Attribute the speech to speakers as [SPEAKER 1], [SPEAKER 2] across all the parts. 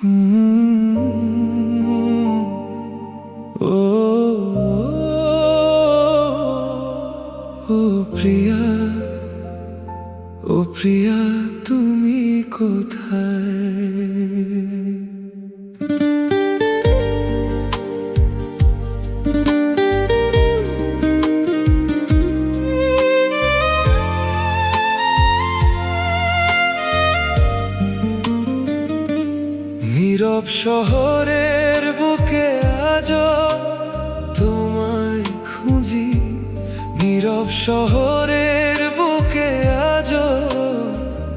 [SPEAKER 1] ও ও প্রিয়া, ও প্রিয়া তুমি কোথায়? নীরব শহরের বুকে আজও তোমায় খুঁজি, নীরব শহরের বুকে আজও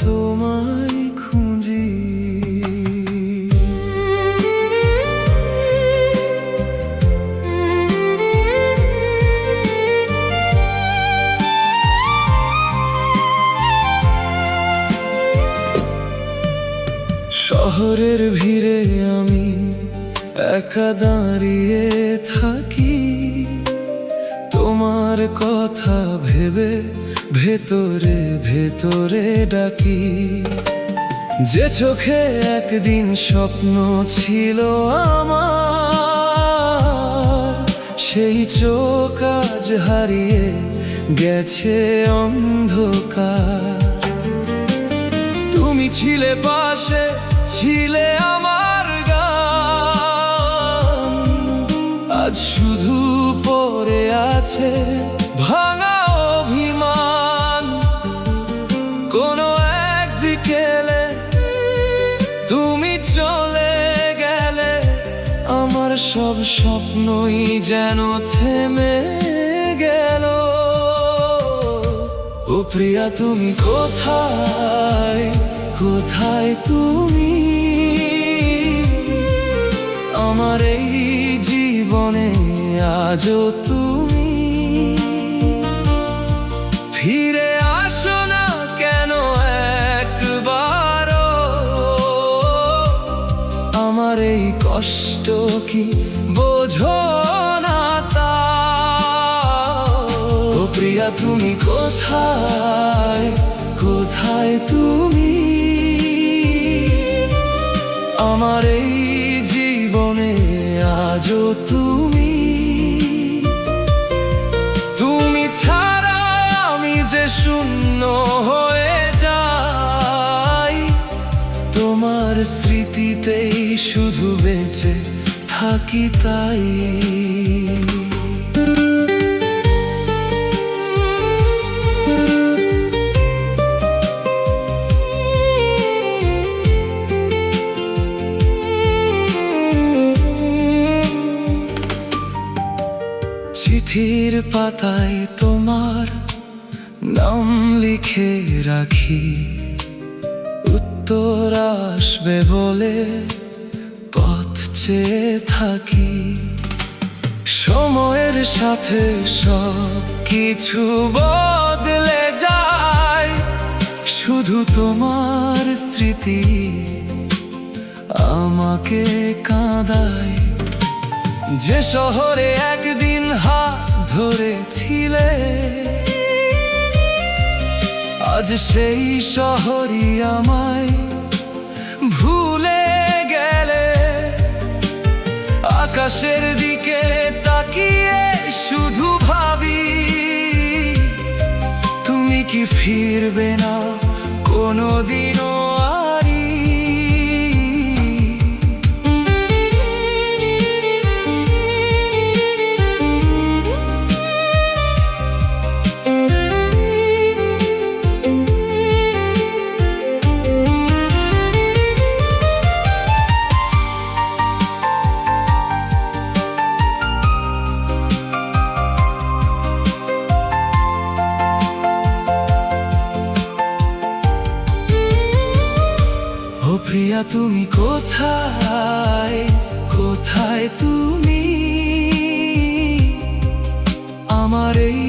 [SPEAKER 1] তোমায় খুঁজি। শহরের ভিড়ে আমি একা দাঁড়িয়ে থাকি, তোমার কথা ভেবে ভেতরে ভেতরে ডাকি। যে চোখে একদিন স্বপ্ন ছিল আমার, সেই চোখ আজ হারিয়ে গেছে অন্ধকার। তুমি ছিলে পাশে, ছিলে আমার গান, আজ শুধু পড়ে আছে ভাঙা অভিমান। কোনো এক বিকেলে তুমি চলে গেলে, আমার সব স্বপ্নই যেন থেমে গেল। ও প্রিয়া তুমি কোথায়, কোথায় তুমি? আমার এই জীবনে আজও তুমি ফিরে আসো না কেন একবারও? আমার এই কষ্ট কি বোঝো না তা? ও প্রিয়া তুমি কোথায়, কোথায় তুমি? আমার এই জীবনে আজও তুমি, তুমি ছাড়া আমি যে শূন্য হয়ে যাই। তোমার স্মৃতিতেই শুধু বেঁচে থাকি তাই। চিঠির পাতায় তোমার নাম লিখে রাখি, উত্তর আসবে বলে পথ চেয়ে থাকি। সময়ের সাথে সব কিছু বদলে যায়, শুধু তোমার স্মৃতি আমাকে কাঁদায়। যে শহরে একদিন হাত ধরেছিলে, আজ সেই শহরই আমায় ভুলে গেলে। আকাশের দিকে তাকিয়ে শুধু ভাবি, তুমি কি ফিরবে না কোনোদিনও? প্রিয়া তুমি কোথায়, কোথায় তুমি? আমার এই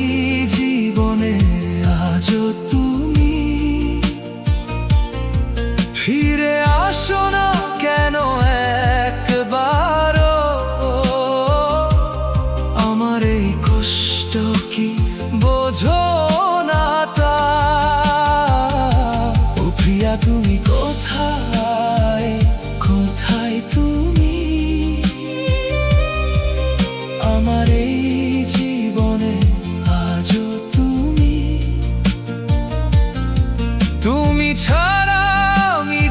[SPEAKER 1] জীবনে আজও তুমি ফিরে আসো না কেন একবারও? আমার এই কষ্ট কি বোঝো না তা? ও প্রিয়া তুমি কোথায়, কোথায়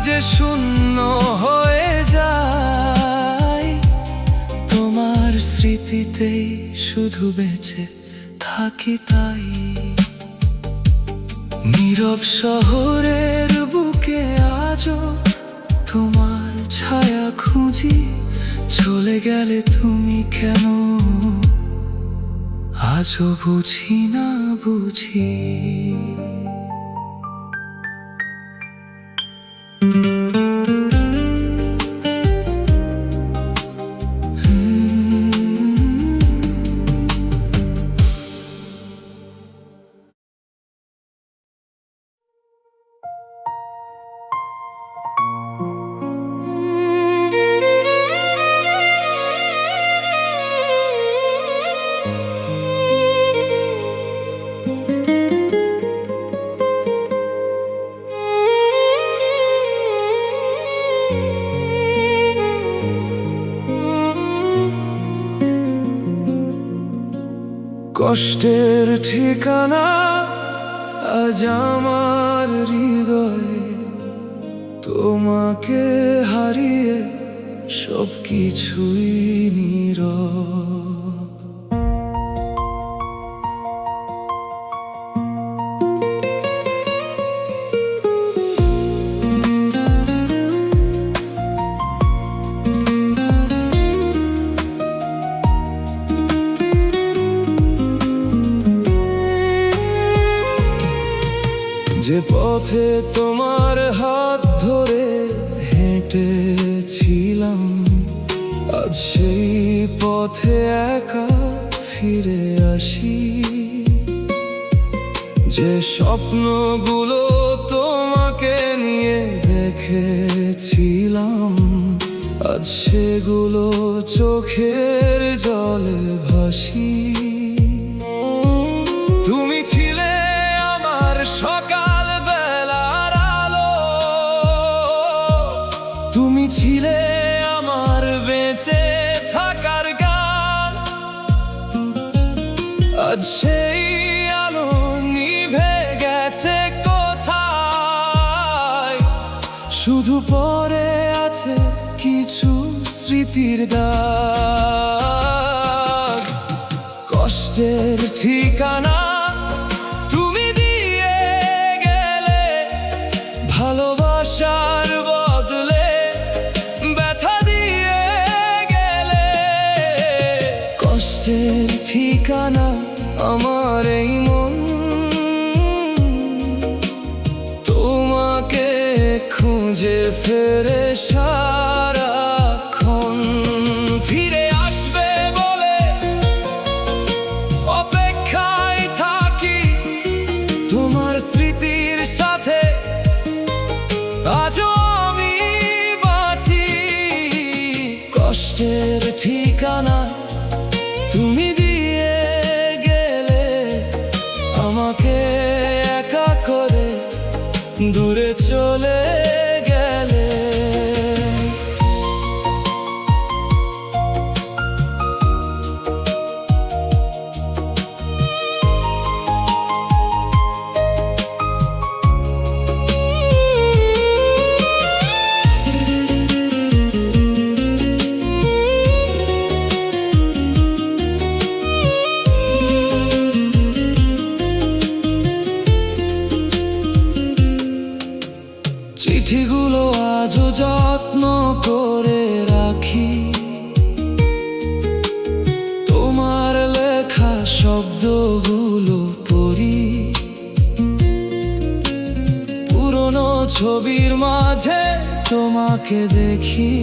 [SPEAKER 1] যে শূন্য হয়ে যায়, তোমার স্মৃতিতেই শুধু বেঁচে থাকি তাই। নীরব শহরের বুকে আজও তোমার ছায়া খুঁজি, চলে গেলে তুমি কেন আজও বুঝি না বুঝি। কষ্টের ঠিকানা আজ আমার হৃদয়ে, তোমাকে হারিয়ে সবকিছুই নীরব। যে পথে তোমার হাত ধরে হেঁটেছিলাম, আজ সেই পথে একা ফিরে আসি। যে স্বপ্নগুলো তোমাকে নিয়ে দেখেছিলাম, আজ সেগুলো চোখের জলে ভাসি। তুমি ছিলে আমার সকাল বেলার আলো, তুমি ছিলে আমার বেঁচে থাকার গান। আজ সেই আলো নিভে গেছে কোথায়, শুধু পড়ে আছে কিছু স্মৃতির দাগ। কষ্টের ঠিকানা তুমি দিয়ে গেলে, ভালোবাসার বদলে ব্যথা দিয়ে গেলে। কষ্টের ঠিকানা আমার এই মন, তোমাকে খুঁজে ফেরে সারাক্ষণ। ফিরে আসবে বলে অপেক্ষায় থাকি, তোমার স্মৃতির সাথে আজও আমি বাঁচি। কষ্টের ঠিকানা তুমি দিয়ে গেলে, আমাকে একা করে দূরে চলে গেলে। চিঠিগুলো আজও যত্ন করে রাখি, তোমার লেখা শব্দগুলো পড়ি। পুরনো ছবির মাঝে তোমাকে দেখি,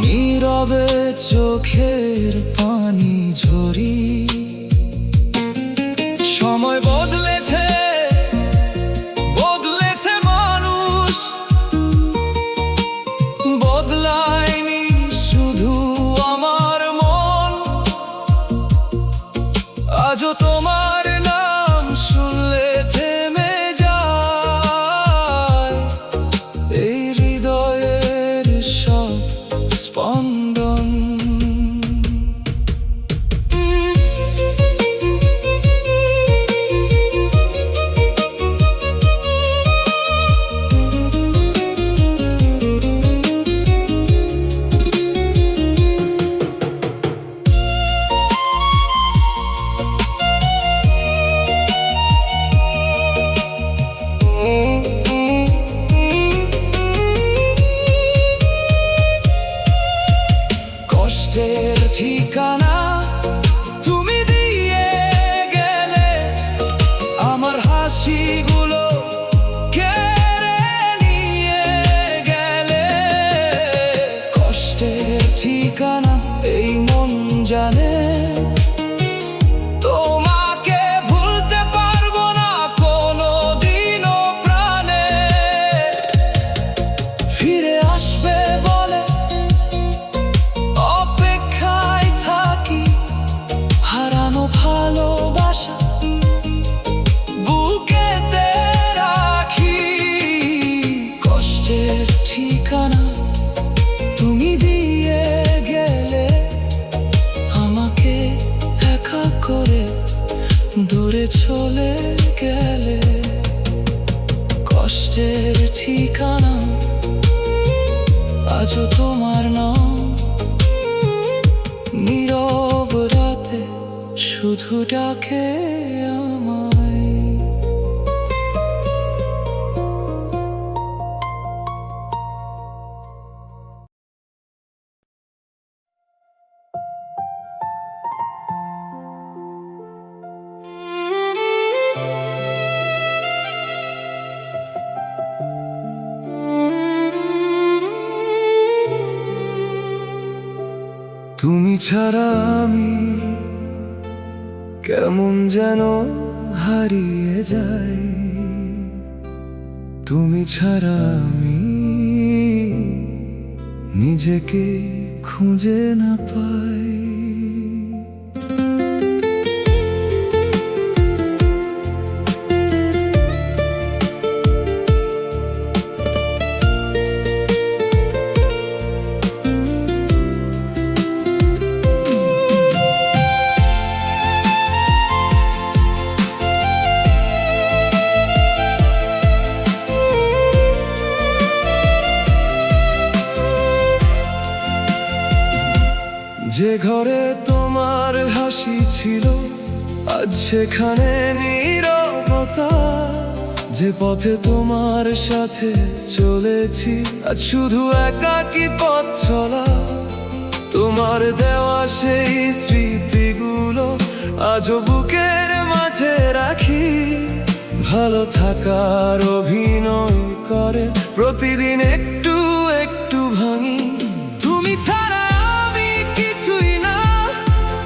[SPEAKER 1] নীরবে চোখের পানি ঝরি। সময় বদলেছে, বদলেছে মানুষ, বদলায়নি শুধু আমার মন। আজও তোমার নাম শুনলে থেমে যায় এই হৃদয়ের সব স্পন্দন। কষ্টের ঠিকানা আজও তোমার নাম। নীরব রাতে শুধু ডাকে আমায়। তুমি ছাড়া আমি কেমন যেন হারিয়ে যাই। তুমি ছাড়া আমি নিজেকে খুঁজে না পাই। যে ঘরে তোমার হাসি ছিল আজ সেখানে নীরবতা। যে পথে তোমার সাথে চলেছি আজ শুধু একাকী পথ চলা। তোমার দেওয়া সেই স্মৃতিগুলো আজও বুকের মাঝে রাখি। ভালো থাকার অভিনয় করে প্রতিদিন একটু একটু ভাঙি। তুমি ছাড়া আমি কিছুই না,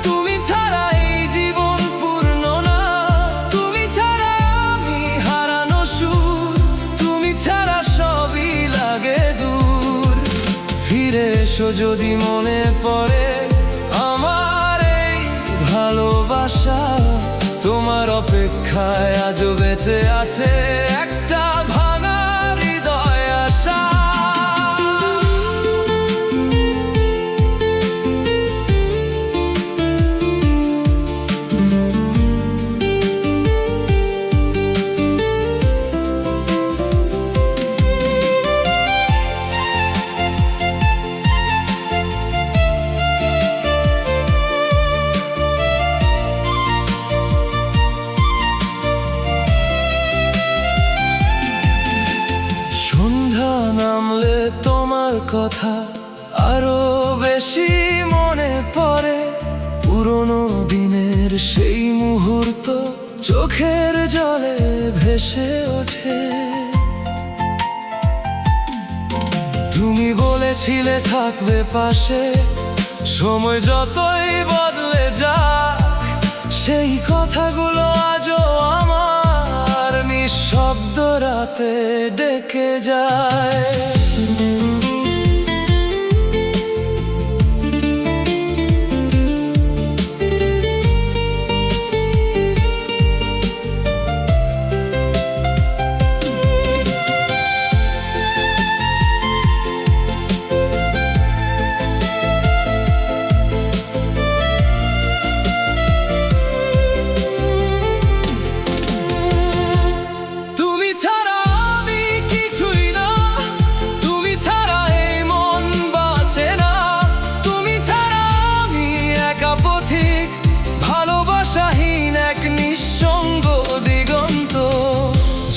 [SPEAKER 1] তুমি ছাড়া এই জীবন পূর্ণ না। তুমি ছাড়া আমি হারানো সুর, তুমি ছাড়া সবই লাগে দূর। ফিরে এসো যদি মনে পড়ে আমার এই ভালোবাসা। তোমার অপেক্ষায় আজও বেঁচে আছে একটা ভাঙা হৃদয় আশা। সন্ধ্যা নামলে তোমার কথা আরো বেশি মনে পড়ে। পুরনো দিনের সেই মুহূর্ত চোখের জলে ভেসে ওঠে। তুমি বলেছিলে থাকবে পাশে, সময় যতই বদলে যাক। সেই কথাগুলো আজও আমার নিঃশব্দ রাতে ডেকে যায়।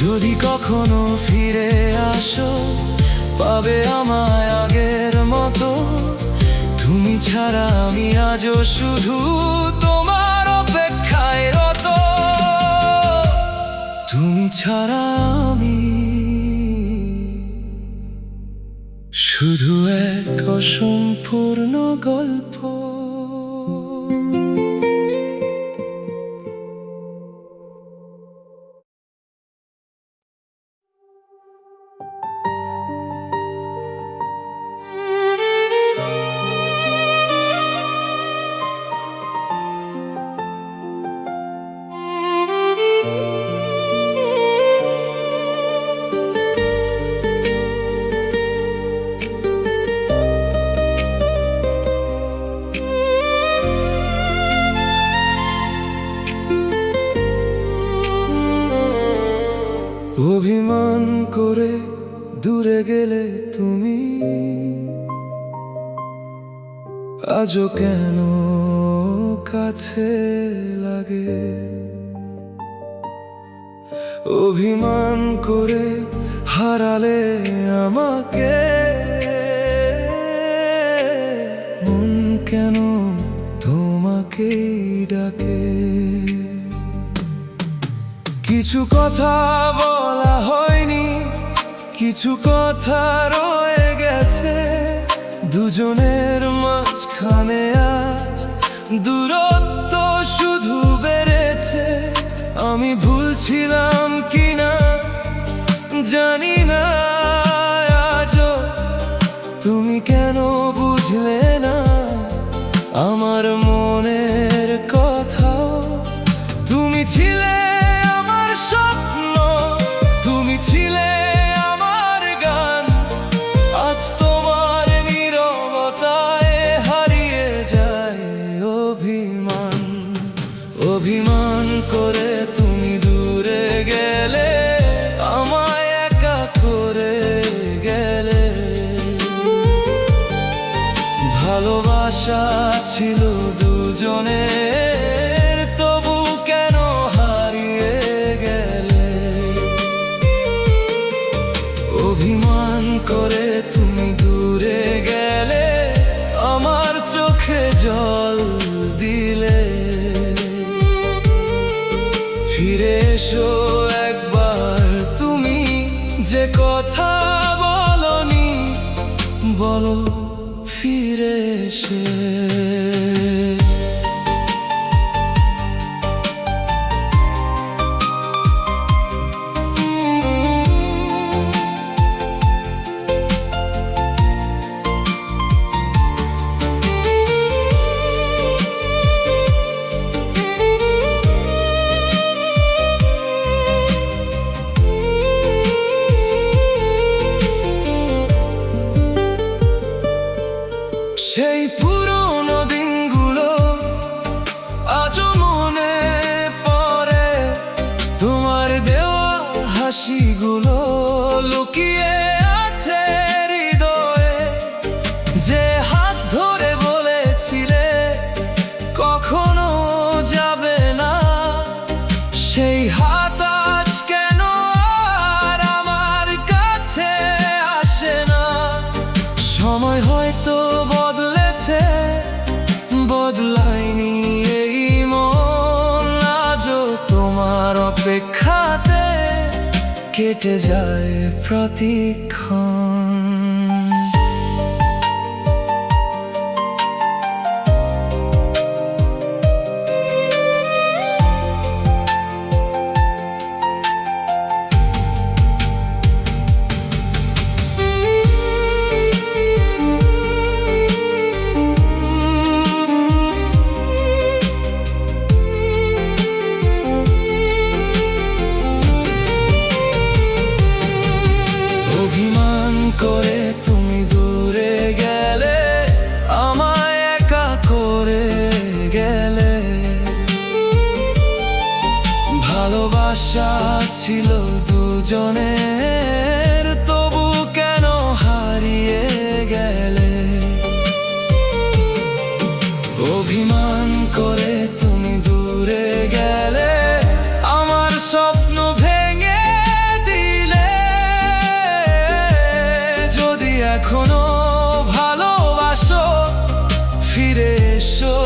[SPEAKER 1] যদি কখনো ফিরে আসো পাবে আমায় আগের মতো। তুমি ছাড়া আমি আজও শুধু তোমার অপেক্ষায় রত। তুমি ছাড়া আমি শুধু এক অসম্পূর্ণ গল্প। করে দূরে গেলে তুমি, আজও কেন কাছে লাগে? অভিমান করে হারালে আমাকে, মন কেন তোমাকেই ডাকে? কিছু কথা বলা হয়নি, কিছু কথা রয়ে গেছে, দুজনের মাঝখানে আজ দূরত্ব শুধু বেড়েছে। আমি ভুলছিলাম কিনা জানি না, আজও তুমি কেন বুঝলে না আমার মনের কথা? তুমি ছিলে আমার স্বপ্ন, তুমি ছিলে আমার গান, আজ তোমার নীরবতায় হারিয়ে যায় অভিমান। অভিমান করে তুমি দূরে গেলে, আমায় একা করে গেলে। ভালোবাসা ছিল দুজনের, তবু কেন হারিয়ে গেলে? অভিমান করে তুমি দূরে গেলে, আমার চোখে জল দিলে। ফিরে এসো একবার তুমি, যে কথা বলনি বলো ফিরে এসে। সেই পুরনো দিনগুলো আজও মনে পড়ে, তোমার দেওয়া হাসিগুলো লুকিয়ে আছে হৃদয়ে। যে হাত ধরে বলেছিলে কখনো যাবে না, সেই হাত আজ কেন আর আমার কাছে আসে না? সময় হয়তো বদলেছে, বদলায়নি এই মন, আজও তোমার অপেক্ষাতে কেটে যায় প্রতিক্ষণ। অভিমান করে তুমি দূরে গেলে, আমায় একা করে গেলে। ভালোবাসা ছিল দুজনের, তবু কেন হারিয়ে গেলে? অভিমান করে তুমি দূরে গেলে, আমার স্বপ্ন ভেঙে দিলে। যদি এখনো ভালোবাসো ফিরে এসো,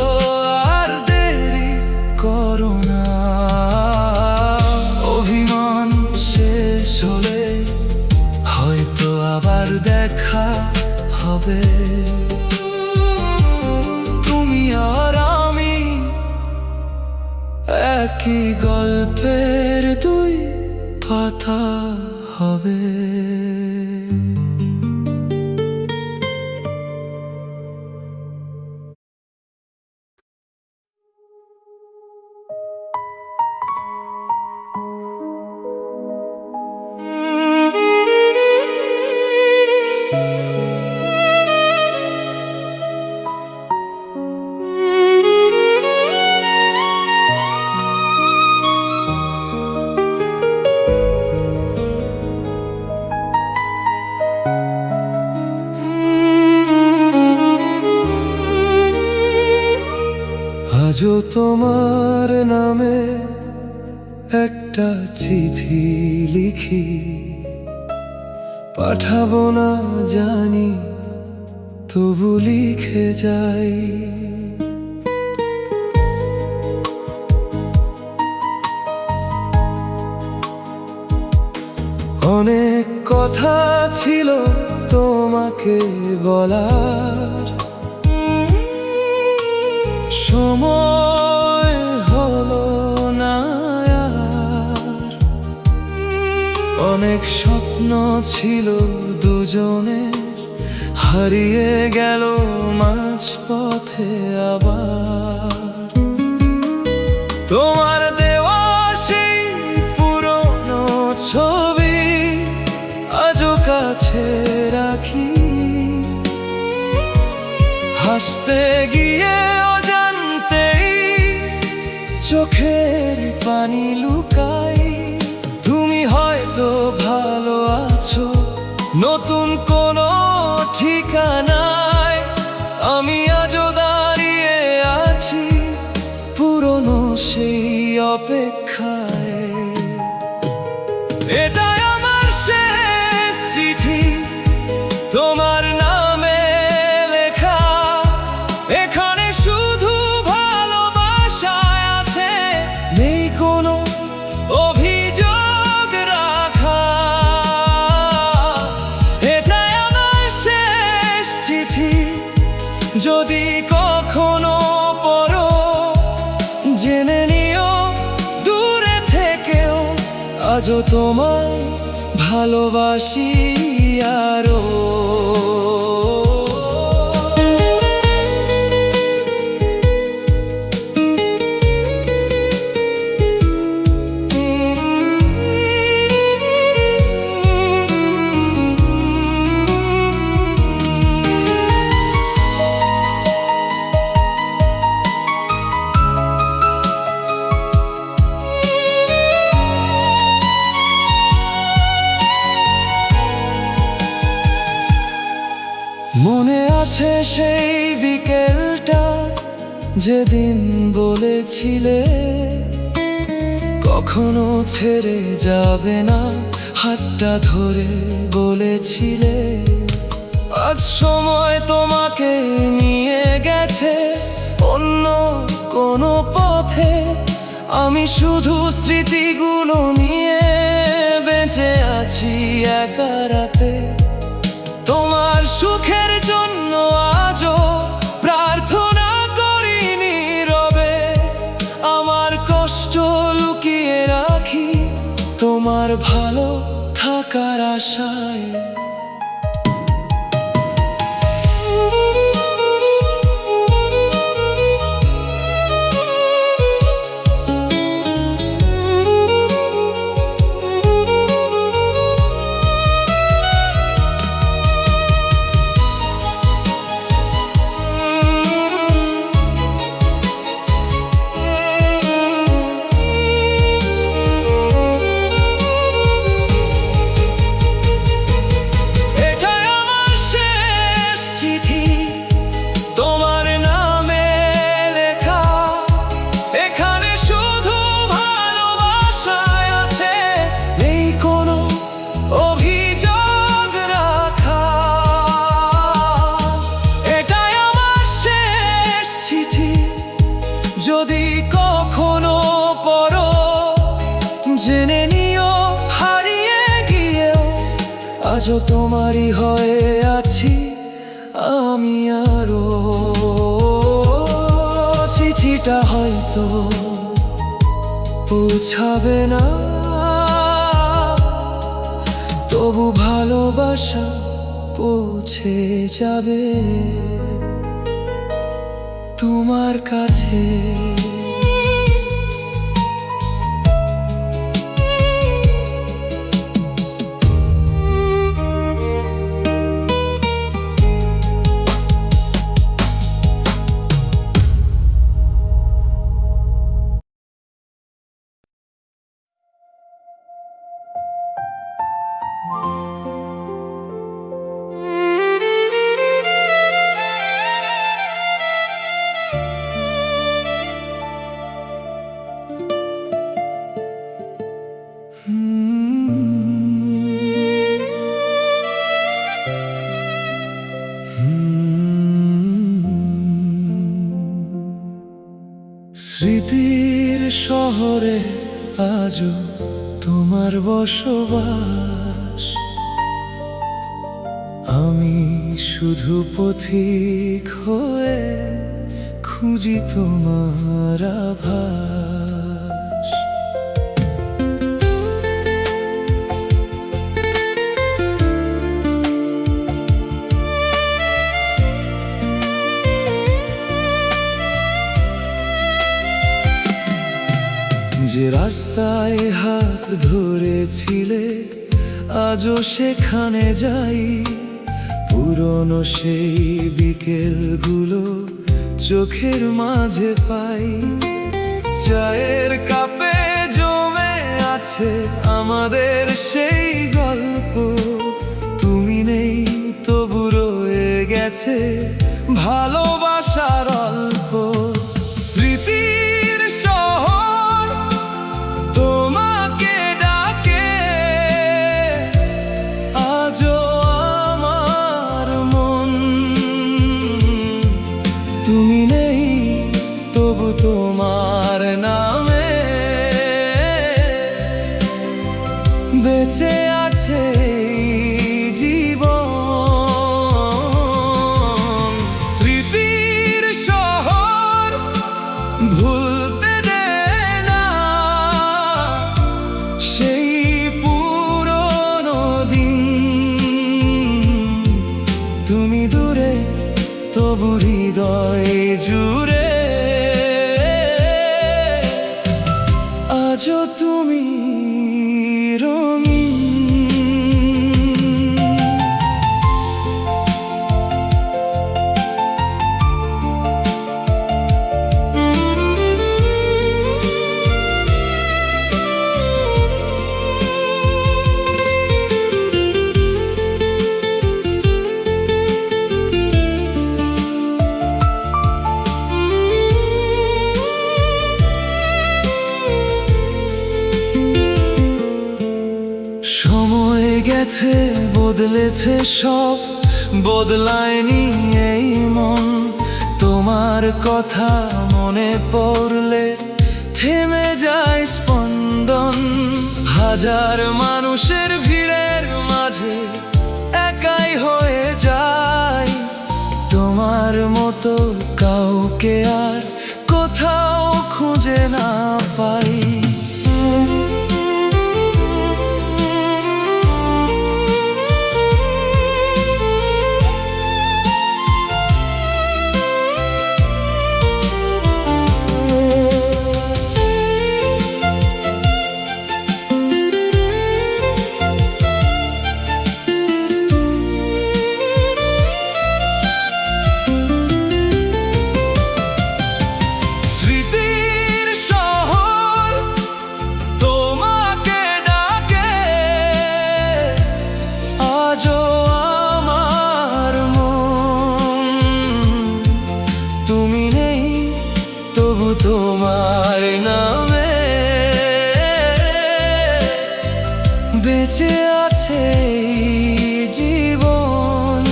[SPEAKER 1] আর দেরি করো না। অভিমান শেষ হলে হয়তো আবার দেখা হবে, তুমি আর আমি একই গল্পের দুই পাতা হবে। আজও তোমার নামে একটা চিঠি লিখি, পাঠাবো না জানি তবু লিখে যাই। অনেক কথা ছিল তোমাকে বলার, সময় হলো না আর। অনেক স্বপ্ন ছিল দুজনের, হারিয়ে গেল মাঝপথে আবার। তোমার দেওয়া সেই পুরনো ছবি আজও কাছে রাখি, হাসতে গিয়ে অজান্তেই চোখের পানি লুকাই। তুমি হয়তো ভালো আছো নতুন কোনো ঠিকানায়, আমি আজও দাঁড়িয়ে আছি পুরনো সেই অপেক্ষায়। এটাই আমার শেষ চিঠি তোমার নামে লেখা, এখানে শুধু ভালোবাসায় আছে, নেই কোনো অভিযোগ রাখা। এটাই আমার শেষ চিঠি, যদি কখনো পড়ো জেনে নিও দূরে থেকেও আজও তোমায় ভালোবাসি আরো। মনে আছে সেই বিকেলটা যেদিন বলেছিলে কখনো ছেড়ে যাবে না, হাতটা ধরে বলেছিলে। আজ সময় তোমাকে নিয়ে গেছে অন্য কোনো পথে, আমি শুধু স্মৃতিগুলো নিয়ে বেঁচে আছি একা রাতে। তোমার সুখের জন্য আজও প্রার্থনা করি নীরবে, আমার কষ্ট লুকিয়ে রাখি তোমার ভালো থাকার আশায়। যদি কখনো পড়ো জেনে নিও হারিয়ে গিয়েও আজও তোমারই হয়ে আছি আমি আরো। চিঠিটা হয়তো পৌঁছাবে না, তবু ভালোবাসা পৌঁছে যাবে তোমার কাছে। শহরে আজও তোমার বসবাস। আমি শুধু পথিক হয়ে খুঁজি তোমার আভাস। যে রাস্তায় হাত ধরেছিলে আজও সেখানে যাই। পুরনো সেই বিকেলগুলো চোখের মাঝে পাই। চায়ের কাপে জমে আছে আমাদের সেই গল্প। তুমি নেই তবু রয়ে গেছে ভালোবাসার অল্প। স্মৃতির শহর তোমাকে ডাকে, আজও আমার মন। তুমি নেই তবু তোমার নামে বেঁচে আছে জীবন। স্মৃতির শহর ভুলতে দেয় না সেই পুরনো দিন। তুমি দূরে তবু হৃদয় জুড়ে আজও তুমি রঙিন। সময় গেছে বদলেছে সব, বদলায়নি এই মন। তোমার কথা মনে পড়লে থেমে যায় স্পন্দন। হাজার মানুষের ভিড়ের মাঝে একাই হয়ে যায়। তোমার মতো কাউকে আর কোথাও খুঁজে না পাই। তোমার নামে বেঁচে আছে জীবন।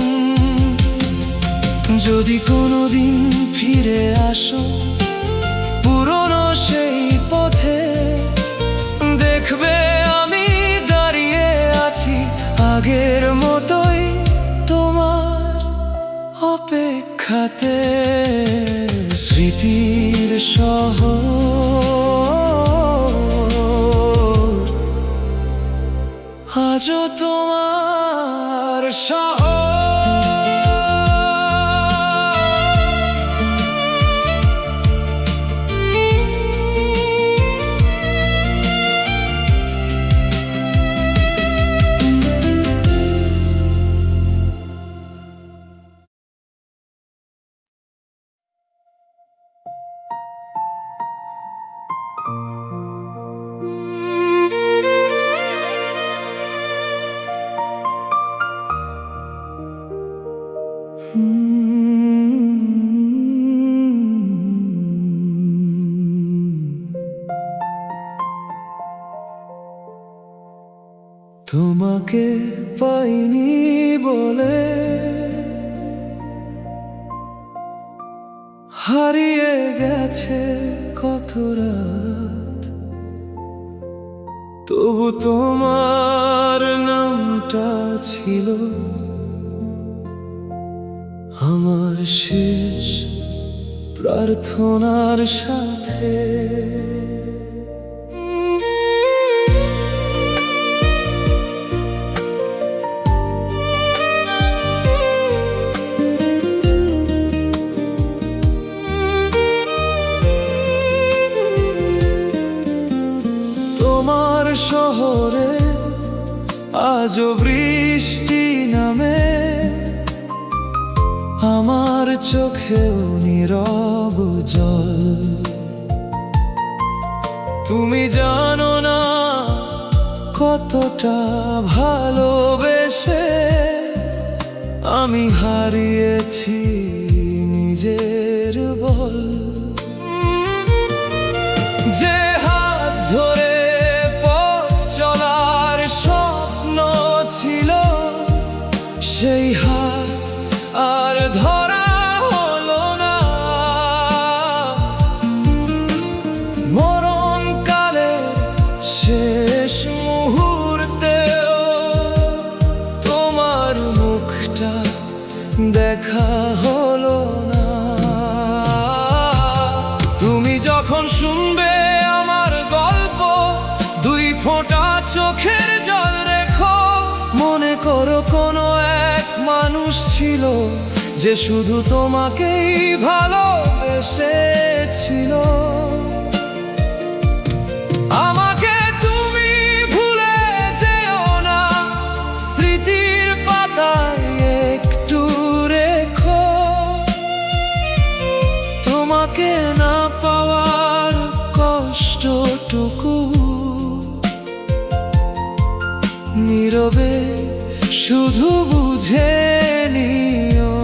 [SPEAKER 1] যদি কোনোদিন ফিরে আসো পুরনো সেই পথে, দেখবে আমি দাঁড়িয়ে আছি আগের মতোই তোমার অপেক্ষাতে। স্মৃতির শহর আজও তোমার শহর। তোমাকে পাইনি বলে হারিয়ে গেছে কত রাত। তবু তোমার নামটা ছিল আমার শেষ প্রার্থনার সাথে। তোমার শহরে আজও বৃষ্টি নামে, আমার চোখেও নীরব জল। তুমি জানো না কতটা ভালোবেসে আমি হারিয়েছি নিজের বল। যে হাত ধরে পথ চলার স্বপ্ন ছিল, সেই হাত আর ধরা হলো না। মরণকালে শেষ মুহূর্তেও তোমার মুখটা দেখা হলো না। তুমি যখন শুনবে আমার গল্প, দুই ফোঁটা চোখের জল রেখো। মনে করো কোনো এক মানুষ ছিল যে শুধু তোমাকেই ভালোবেসেছিল। আমাকে তুমি ভুলে যেও না, স্মৃতির পাতায় একটু রেখো। তোমাকে না পাওয়ার কষ্টটুকু নীরবে শুধু বুঝে নিও।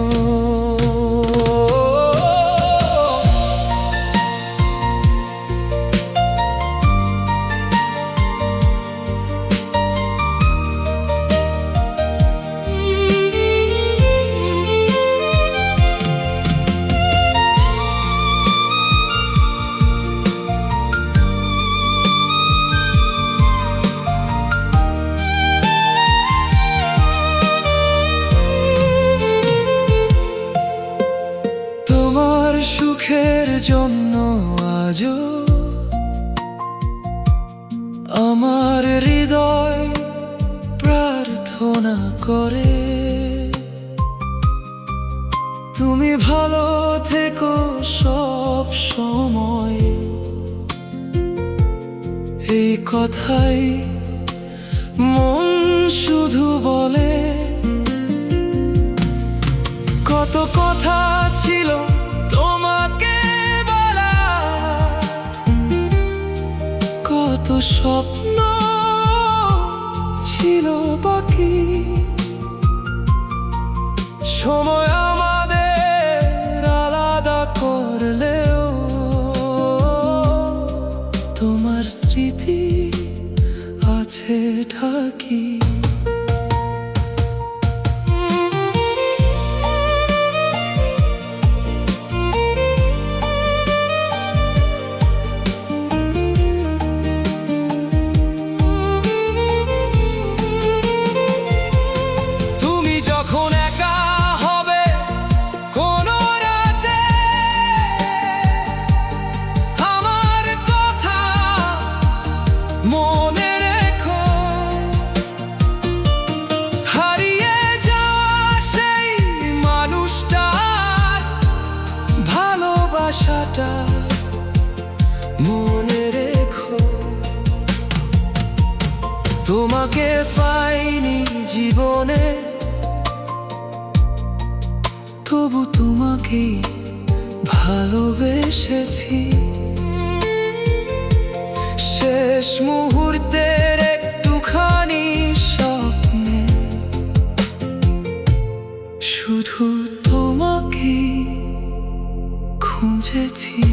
[SPEAKER 1] তোমার সুখের জন্য আজও আমার হৃদয় প্রার্থনা করে। তুমি ভালো থেকো সব সময়, এই কথাই মন শুধু বলে। কত কথা ছিল তোমাকে বলার, কত স্বপ্ন ছিল বাকি। সময় আমাদের আলাদা করলেও তোমার স্মৃতি আছে ঢাকি। মনে রেখো হারিয়ে যাওয়া সেই মানুষটার ভালোবাসাটা মনে রেখো। তোমাকে পাইনি জীবনে, তবু তোমাকে ভালোবেসেছি। শেষ মুহূর্তের একটুখানি স্বপ্নে শুধু তোমাকে খুঁজেছি।